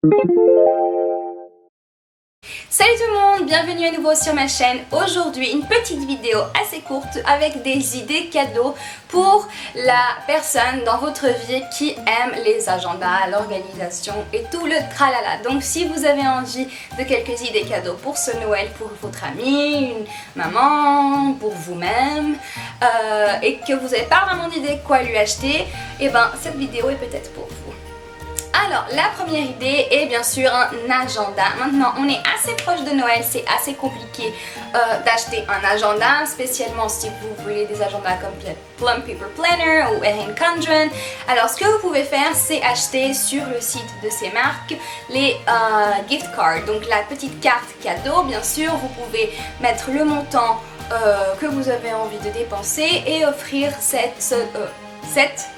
Salut tout le monde, bienvenue à nouveau sur ma chaîne. Aujourd'hui une petite vidéo assez courte avec des idées cadeaux pour la personne dans votre vie qui aime les agendas, l'organisation et tout le tralala. Donc si vous avez envie de quelques idées cadeaux pour ce Noël, pour votre ami, une maman, pour vous-même et que vous n'avez pas vraiment d'idée quoi lui acheter, et ben cette vidéo est peut-être pour vous. Alors, la première idée est bien sûr un agenda. Maintenant, on est assez proche de Noël, c'est assez compliqué d'acheter un agenda, spécialement si vous voulez des agendas comme Plum Paper Planner ou Erin Condren. Alors, ce que vous pouvez faire, c'est acheter sur le site de ces marques les gift cards, donc la petite carte cadeau. Bien sûr, vous pouvez mettre le montant que vous avez envie de dépenser et offrir cette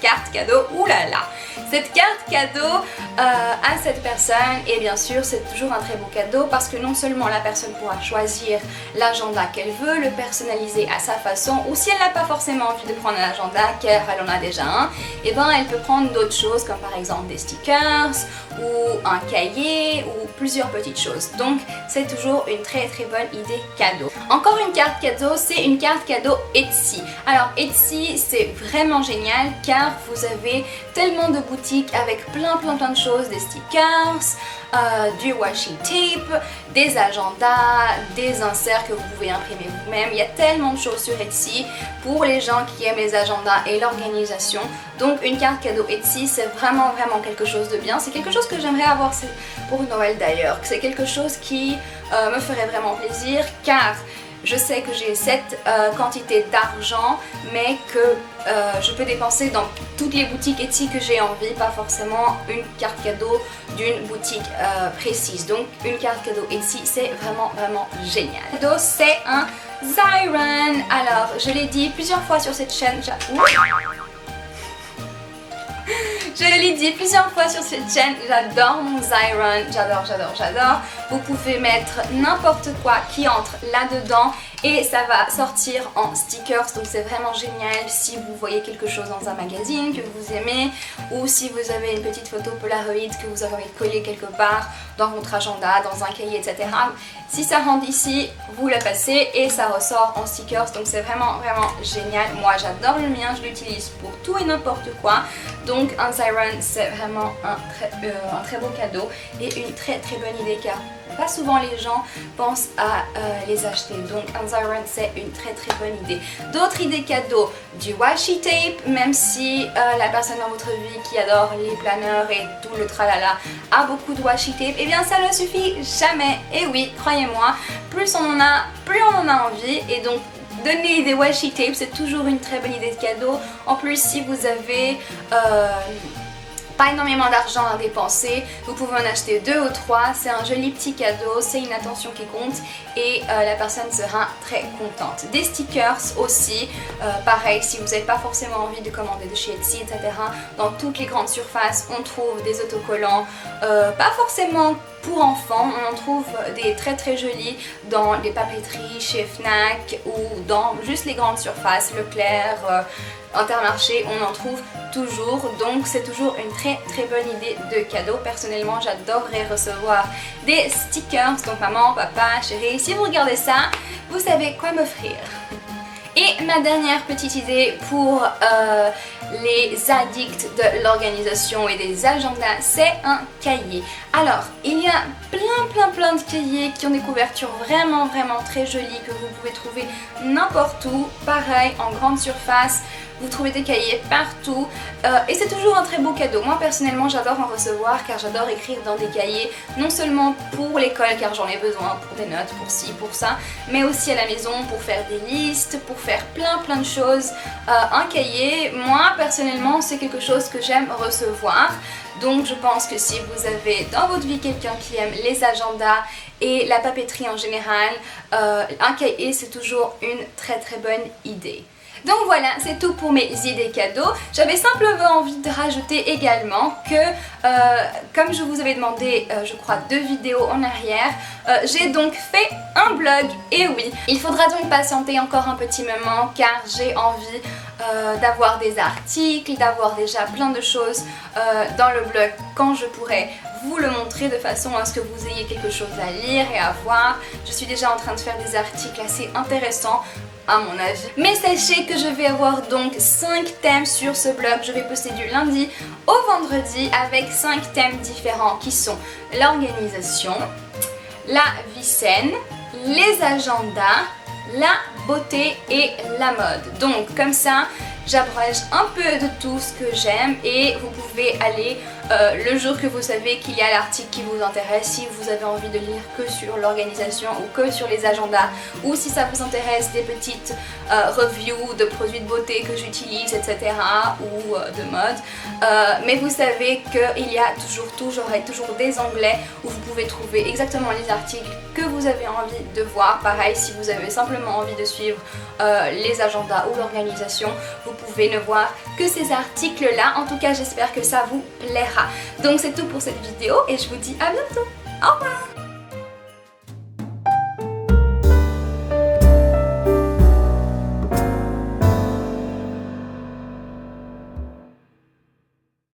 carte cadeau, oulala, cette carte cadeau à cette personne. Et bien sûr c'est toujours un très beau cadeau parce que non seulement la personne pourra choisir l'agenda qu'elle veut, le personnaliser à sa façon, ou si elle n'a pas forcément envie de prendre un agenda car elle en a déjà un, et ben elle peut prendre d'autres choses comme par exemple des stickers ou un cahier ou plusieurs petites choses. Donc c'est toujours une très bonne idée cadeau. Encore une carte cadeau, c'est une carte cadeau Etsy. Alors Etsy c'est vraiment génial car vous avez tellement de boutiques avec plein de choses, des stickers, du washi tape, des agendas, des inserts que vous pouvez imprimer vous-même. Il y a tellement de choses sur Etsy pour les gens qui aiment les agendas et l'organisation. Donc une carte cadeau Etsy c'est vraiment quelque chose de bien. C'est quelque chose que j'aimerais avoir pour Noël d'ailleurs. C'est quelque chose qui me ferait vraiment plaisir car je sais que j'ai cette quantité d'argent mais que je peux dépenser dans toutes les boutiques Etsy que j'ai envie, pas forcément une carte cadeau d'une boutique précise. Donc une carte cadeau Etsy c'est vraiment génial. Le cadeau c'est un Xyron. Alors je l'ai dit plusieurs fois sur cette chaîne, je l'ai dit plusieurs fois sur cette chaîne, j'adore mon Xyron, j'adore. Vous pouvez mettre n'importe quoi qui entre là-dedans et ça va sortir en stickers, donc c'est vraiment génial si vous voyez quelque chose dans un magazine que vous aimez ou si vous avez une petite photo Polaroid que vous avez envie de coller quelque part dans votre agenda, dans un cahier, etc. Si ça rentre ici, vous le passez et ça ressort en stickers, donc c'est vraiment génial. Moi j'adore le mien, je l'utilise pour tout et n'importe quoi, donc un Xyron c'est vraiment un très beau cadeau et une très bonne idée car pas souvent les gens pensent à les acheter. Donc un Xyron c'est une très bonne idée. D'autres idées cadeaux, du washi tape, même si la personne dans votre vie qui adore les planeurs et tout le tralala a beaucoup de washi tape, et bien ça ne suffit jamais. Et oui, croyez-moi, plus on en a, plus on en a envie. Et donc donner des washi tape c'est toujours une très bonne idée de cadeau. En plus si vous avez pas énormément d'argent à dépenser, vous pouvez en acheter 2 ou 3, c'est un joli petit cadeau, c'est une attention qui compte et la personne sera très contente. Des stickers aussi, pareil si vous n'avez pas forcément envie de commander de chez Etsy, etc. Dans toutes les grandes surfaces on trouve des autocollants, pas forcément pour enfants, on en trouve des très jolis dans les papeteries, chez Fnac ou dans juste les grandes surfaces, Leclerc, Intermarché, on en trouve toujours, donc c'est toujours une très bonne idée de cadeau. Personnellement j'adorerais recevoir des stickers, donc maman, papa, chérie, si vous regardez ça, vous savez quoi m'offrir. Et ma dernière petite idée pour les addicts de l'organisation et des agendas, c'est un cahier. Alors, il y a plein de cahiers qui ont des couvertures vraiment très jolies que vous pouvez trouver n'importe où. Pareil, en grande surface, vous trouvez des cahiers partout et c'est toujours un très beau cadeau. Moi personnellement j'adore en recevoir car j'adore écrire dans des cahiers, non seulement pour l'école car j'en ai besoin pour des notes, pour ci, pour ça, mais aussi à la maison pour faire des listes, pour faire plein de choses. Un cahier, moi personnellement c'est quelque chose que j'aime recevoir. Donc je pense que si vous avez dans votre vie quelqu'un qui aime les agendas et la papeterie en général, un cahier c'est toujours une très bonne idée. Donc voilà, c'est tout pour mes idées cadeaux. J'avais simplement envie de rajouter également que, comme je vous avais demandé, je crois 2 vidéos en arrière, j'ai donc fait un blog, et oui, il faudra donc patienter encore un petit moment car j'ai envie d'avoir des articles, d'avoir déjà plein de choses dans le blog quand je pourrai vous le montrer de façon à ce que vous ayez quelque chose à lire et à voir. Je suis déjà en train de faire des articles assez intéressants à mon avis. Mais sachez que je vais avoir donc 5 thèmes sur ce blog. Je vais poster du lundi au vendredi avec 5 thèmes différents qui sont l'organisation, la vie saine, les agendas, la beauté et la mode. Donc comme ça, j'abrège un peu de tout ce que j'aime et vous pouvez aller le jour que vous savez qu'il y a l'article qui vous intéresse, si vous avez envie de lire que sur l'organisation ou que sur les agendas, ou si ça vous intéresse des petites reviews de produits de beauté que j'utilise, etc. ou de mode. Mais vous savez qu'il y a toujours des onglets où vous pouvez trouver exactement les articles que vous avez envie de voir. Pareil, si vous avez simplement envie de suivre les agendas ou l'organisation, vous pouvez ne voir que ces articles là. En tout cas, j'espère que ça vous plaira. Donc c'est tout pour cette vidéo et je vous dis à bientôt. Au revoir.